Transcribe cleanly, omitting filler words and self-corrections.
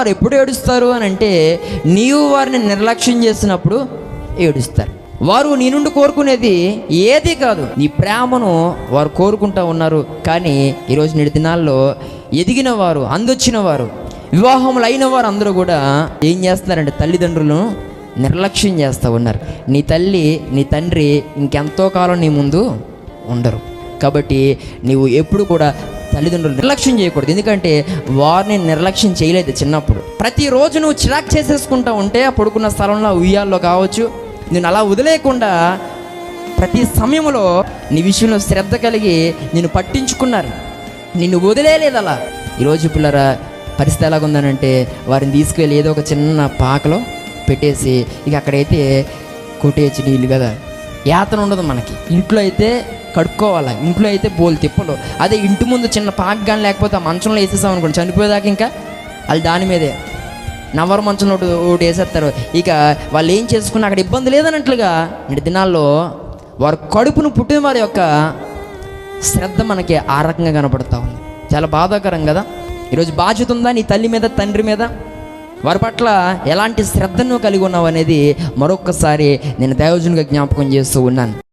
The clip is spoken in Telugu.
వారు ఎప్పుడు ఏడుస్తారు అని అంటే, నీవు వారిని నిర్లక్ష్యం చేసినప్పుడు ఏడుస్తారు. వారు నీ నుండి కోరుకునేది ఏది కాదు, నీ ప్రేమను వారు కోరుకుంటూ ఉన్నారు. కానీ ఈరోజు నేటి దినాల్లో ఎదిగిన వారు, అందొచ్చిన వారు, వివాహములు అయిన వారు అందరూ కూడా ఏం చేస్తున్నారంటే తల్లిదండ్రులను నిర్లక్ష్యం చేస్తూ ఉన్నారు. నీ తల్లి నీ తండ్రి ఇంకెంతో కాలం నీ ముందు ఉండరు. కాబట్టి నీవు ఎప్పుడు కూడా తల్లిదండ్రులు నిర్లక్ష్యం చేయకూడదు. ఎందుకంటే వారిని నిర్లక్ష్యం చేయలేదు చిన్నప్పుడు. ప్రతిరోజు నువ్వు చిరాకు చేసేసుకుంటూ ఉంటే ఆ పడుకున్న స్థలంలో, ఉయ్యాల్లో కావచ్చు, నేను అలా వదిలేయకుండా ప్రతి సమయంలో నీ విషయంలో శ్రద్ధ కలిగి నిన్ను పట్టించుకున్నారు, నిన్ను వదిలేయలేదు. అలా ఈరోజు పిల్లరా పరిస్థితి ఎలాగుందనంటే, వారిని తీసుకువెళ్ళి ఏదో ఒక చిన్న పాకలో పెట్టేసి ఇక అక్కడైతే కొట్టేసి నీళ్ళు కదా, యాతన ఉండదు మనకి. ఇంట్లో అయితే కడుక్కోవాలా, ఇంట్లో అయితే బోలు తిప్పలు. అదే ఇంటి ముందు చిన్న పాక కానీ లేకపోతే ఆ మంచంలో వేసేసాం అనుకోండి, చనిపోయేదాకా ఇంకా వాళ్ళు దాని మీదే నవర మంచంలో ఒకటి వేసేస్తారు. ఇక వాళ్ళు ఏం చేసుకున్నా అక్కడ ఇబ్బంది లేదన్నట్లుగా నేటి దినాల్లో వారు కడుపును పుట్టిన వారి యొక్క శ్రద్ధ మనకి ఆ రకంగా కనపడతా ఉంది. చాలా బాధాకరం కదా. ఈరోజు బాధ్యత ఉందా నీ తల్లి మీద, తండ్రి మీద? వారి పట్ల ఎలాంటి శ్రద్ధను కలిగి ఉన్నావు అనేది మరొక్కసారి నేను దైవజనునిగా జ్ఞాపకం చేస్తూ ఉన్నాను.